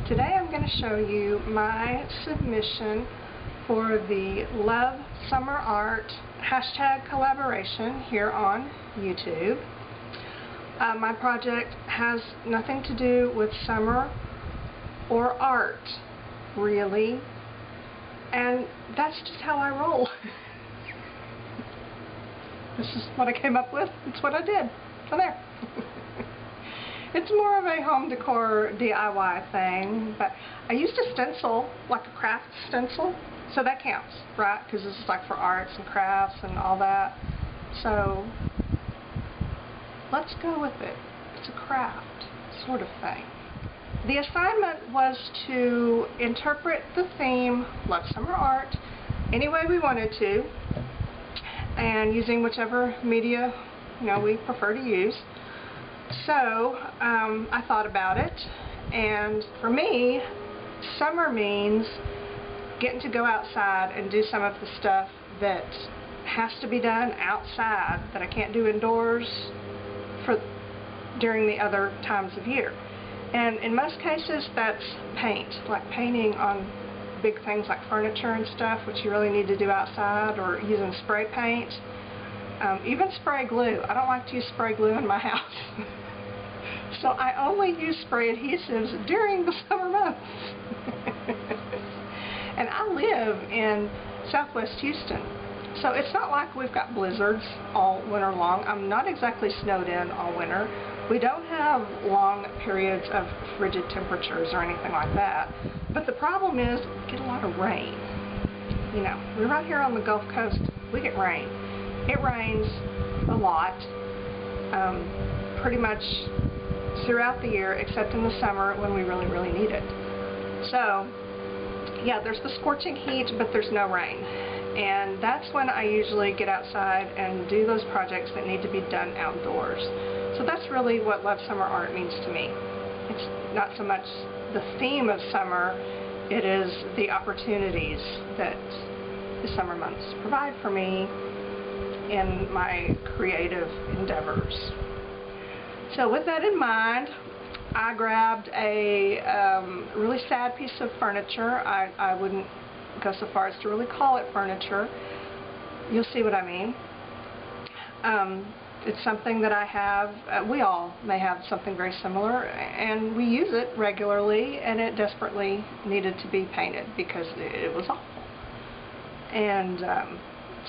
Today I'm going to show you my submission for the Love Summer Art hashtag collaboration here on YouTube. My project has nothing to do with summer or art, really, and that's just how I roll. This is what I came up with. It's what I did. So there. It's more of a home decor DIY thing, but I used a stencil, like a craft stencil, so that counts, right? Because this is like for arts and crafts and all that. So let's go with it. It's a craft sort of thing. The assignment was to interpret the theme Love Summer Art any way we wanted to, and using whichever media we prefer to use. So I thought about it, and for me, summer means getting to go outside and do some of the stuff that has to be done outside that I can't do indoors during the other times of year. And in most cases that's paint, like painting on big things like furniture and stuff, which you really need to do outside, or using spray paint. Even spray glue. I don't like to use spray glue in my house. So I only use spray adhesives during the summer months. And I live in southwest Houston, so it's not like we've got blizzards all winter long. I'm not exactly snowed in all winter. We don't have long periods of frigid temperatures or anything like that. But the problem is we get a lot of rain. We're right here on the Gulf Coast. We get rain. It rains a lot, pretty much throughout the year, except in the summer when we really, really need it. So, yeah, there's the scorching heat, but there's no rain. And that's when I usually get outside and do those projects that need to be done outdoors. So that's really what Love Summer Art means to me. It's not so much the theme of summer, it is the opportunities that the summer months provide for me in my creative endeavors. So with that in mind, I grabbed a really sad piece of furniture. I wouldn't go so far as to really call it furniture. You'll see what I mean. It's something that I have, we all may have something very similar, and we use it regularly, and it desperately needed to be painted because it was awful. And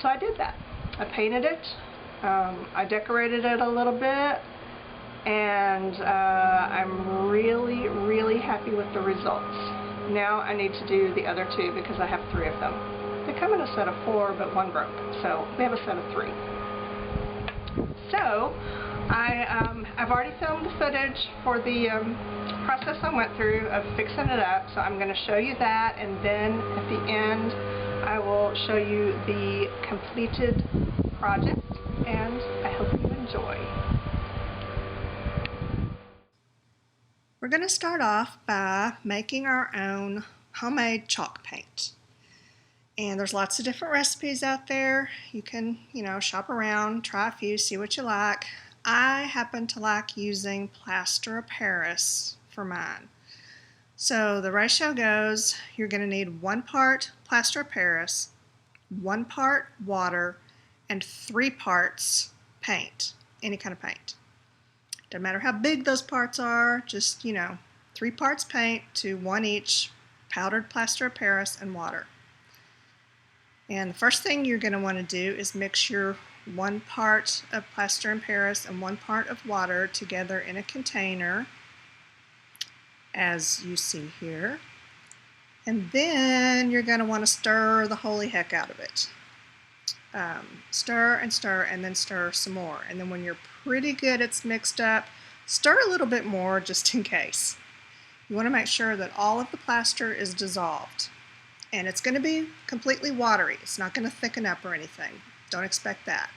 so I did that. I painted it, I decorated it a little bit, and I'm really, really happy with the results. Now I need to do the other two because I have 3 of them. They come in a set of 4, but 1 broke, so we have a set of 3. So I've already filmed the footage for the process I went through of fixing it up, so I'm going to show you that, and then at the end I will show you the completed project, and I hope you enjoy. We're going to start off by making our own homemade chalk paint. And there's lots of different recipes out there. You can, shop around, try a few, see what you like. I happen to like using plaster of Paris for mine. So the ratio goes, you're going to need 1 part plaster of Paris, 1 part water, and 3 parts paint, any kind of paint. Doesn't matter how big those parts are, just, 3 parts paint to 1 each powdered plaster of Paris and water. And the first thing you're going to want to do is mix your 1 part of plaster of Paris and 1 part of water together in a container, as you see here. And then you're going to want to stir the holy heck out of it. Stir and stir and then stir some more. And then when you're pretty good it's mixed up, stir a little bit more just in case. You want to make sure that all of the plaster is dissolved. And it's going to be completely watery. It's not going to thicken up or anything. Don't expect that.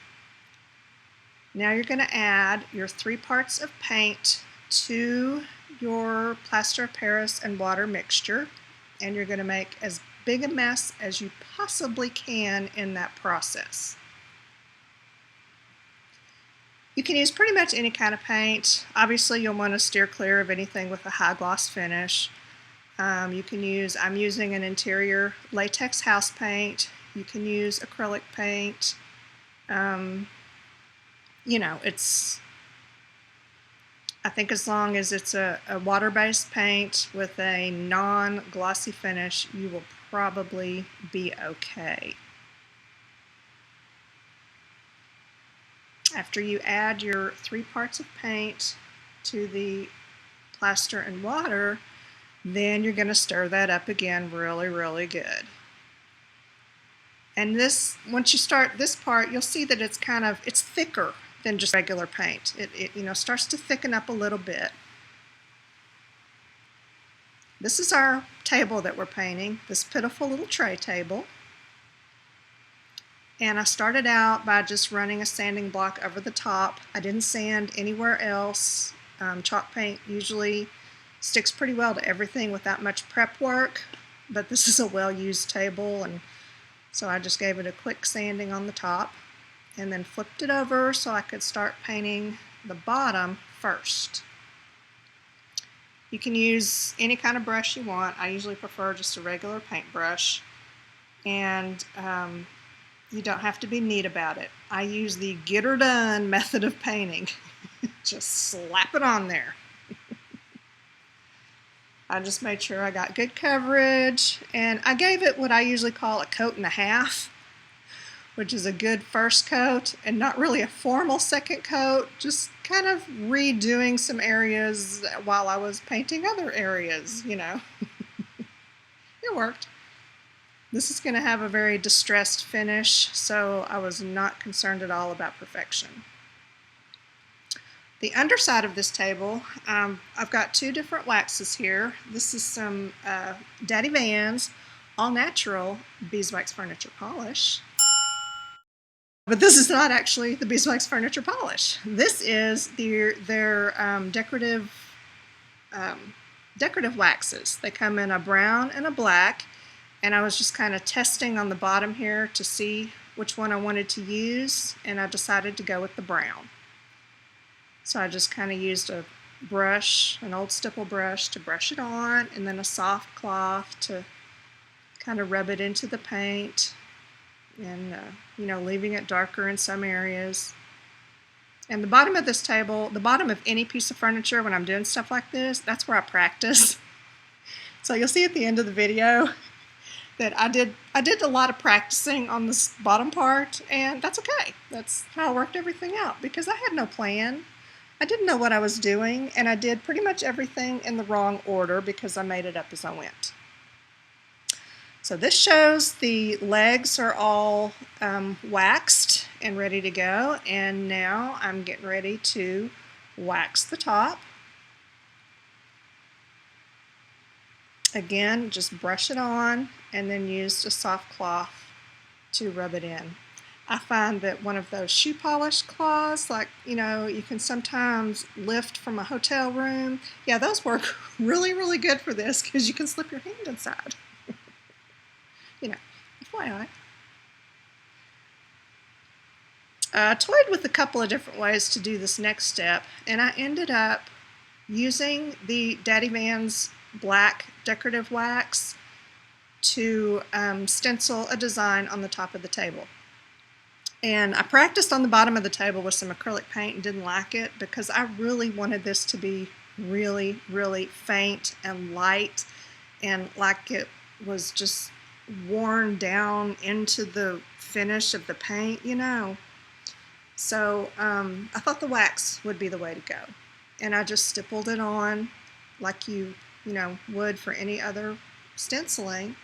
Now you're going to add your 3 parts of paint to your plaster of Paris and water mixture, and you're going to make as big a mess as you possibly can in that process. You can use pretty much any kind of paint. Obviously you'll want to steer clear of anything with a high gloss finish. You can use, I'm using an interior latex house paint. You can use acrylic paint. You know, I think as long as it's a water-based paint with a non-glossy finish, you will probably be okay. After you add your 3 parts of paint to the plaster and water, then you're going to stir that up again really, really good. And this, once you start this part, you'll see that it's it's thicker than just regular paint. It you know, starts to thicken up a little bit. This is our table that we're painting, this pitiful little tray table. And I started out by just running a sanding block over the top. I didn't sand anywhere else. Chalk paint usually sticks pretty well to everything without much prep work, but this is a well-used table, and so I just gave it a quick sanding on the top and then flipped it over so I could start painting the bottom first. You can use any kind of brush you want. I usually prefer just a regular paintbrush, and you don't have to be neat about it. I use the get her done method of painting. Just slap it on there. I just made sure I got good coverage, and I gave it what I usually call a coat and a half, which is a good first coat and not really a formal second coat, just kind of redoing some areas while I was painting other areas, you know. It worked. This is going to have a very distressed finish, so I was not concerned at all about perfection. The underside of this table, I've got 2 different waxes here. This is some Daddy Van's all natural beeswax furniture polish. But this is not actually the beeswax furniture polish. This is their decorative waxes. They come in a brown and a black, and I was just kind of testing on the bottom here to see which one I wanted to use, and I decided to go with the brown. So I just kind of used a brush, an old stipple brush, to brush it on, and then a soft cloth to kind of rub it into the paint, and you know, leaving it darker in some areas. And the bottom of this table, the bottom of any piece of furniture when I'm doing stuff like this, that's where I practice. So you'll see at the end of the video that I did a lot of practicing on this bottom part, and that's okay. That's how I worked everything out, because I had no plan. I didn't know what I was doing, and I did pretty much everything in the wrong order because I made it up as I went. So this shows the legs are all waxed and ready to go, and now I'm getting ready to wax the top. Again, just brush it on and then use a soft cloth to rub it in. I find that one of those shoe polish cloths, like, you know, you can sometimes lift from a hotel room, yeah, those work really, really good for this because you can slip your hand inside. You know, FYI. I toyed with a couple of different ways to do this next step, and I ended up using the Daddy Van's black decorative wax to stencil a design on the top of the table. And I practiced on the bottom of the table with some acrylic paint and didn't like it because I really wanted this to be really, really faint and light, and like it was just worn down into the finish of the paint, you know. So I thought the wax would be the way to go. And I just stippled it on like you know, would for any other stenciling.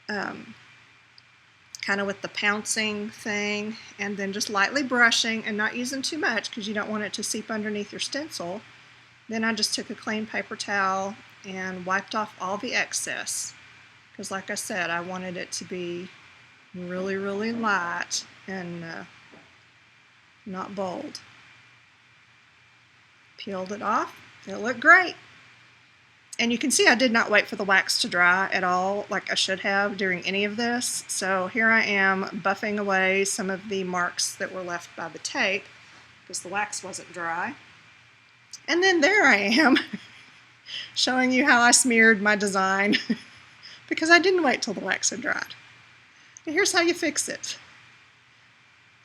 Kind of with the pouncing thing, and then just lightly brushing and not using too much because you don't want it to seep underneath your stencil. Then I just took a clean paper towel and wiped off all the excess because, like I said, I wanted it to be really, really light and not bold. Peeled it off. It looked great. And you can see I did not wait for the wax to dry at all like I should have during any of this. So here I am buffing away some of the marks that were left by the tape because the wax wasn't dry. And then there I am showing you how I smeared my design because I didn't wait till the wax had dried. And here's how you fix it.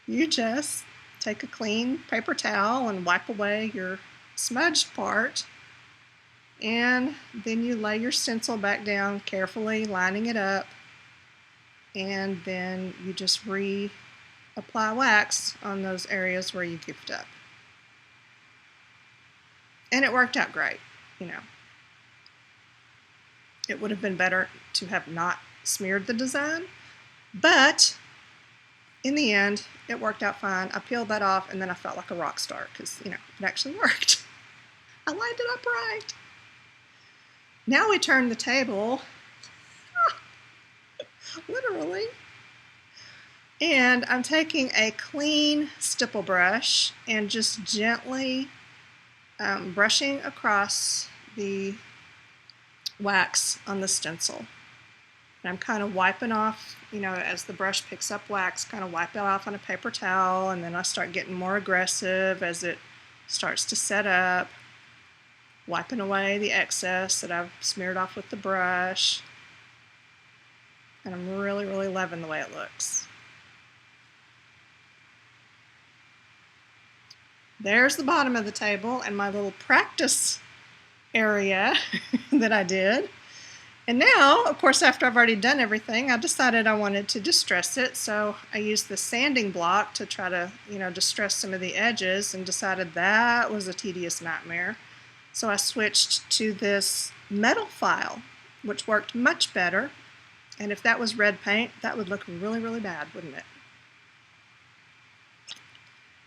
You just take a clean paper towel and wipe away your smudged part, and then you lay your stencil back down carefully, lining it up, and then you just reapply wax on those areas where you goofed up. And it worked out great, you know. It would have been better to have not smeared the design, but in the end, it worked out fine. I peeled that off, and then I felt like a rock star because, you know, it actually worked. I lined it up right. Now we turn the table, literally, and I'm taking a clean stipple brush and just gently brushing across the wax on the stencil. And I'm kind of wiping off, you know, as the brush picks up wax, kind of wipe it off on a paper towel, and then I start getting more aggressive as it starts to set up, wiping away the excess that I've smeared off with the brush. And I'm really, really loving the way it looks. There's the bottom of the table and my little practice area that I did. And now, of course, after I've already done everything, I decided I wanted to distress it. So I used the sanding block to try to, you know, distress some of the edges, and decided that was a tedious nightmare. So I switched to this metal file, which worked much better. And if that was red paint, that would look really, really bad, wouldn't it?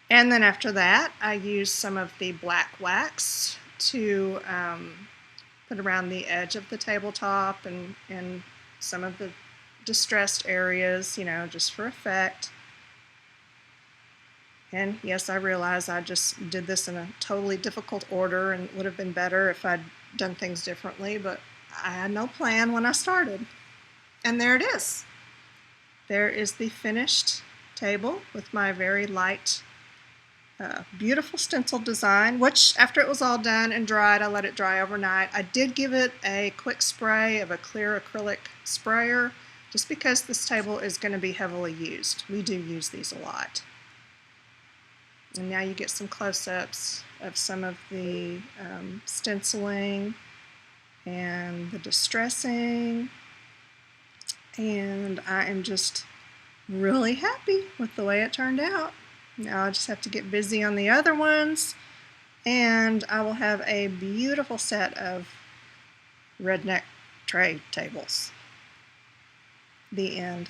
And then after that, I used some of the black wax to put around the edge of the tabletop and some of the distressed areas, you know, just for effect. And yes, I realize I just did this in a totally difficult order, and it would have been better if I'd done things differently, but I had no plan when I started. And there it is. There is the finished table with my very light, beautiful stencil design, which after it was all done and dried, I let it dry overnight. I did give it a quick spray of a clear acrylic sprayer, just because this table is going to be heavily used. We do use these a lot. And now you get some close-ups of some of the stenciling and the distressing. And I am just really happy with the way it turned out. Now I just have to get busy on the other ones, and I will have a beautiful set of redneck tray tables. The end.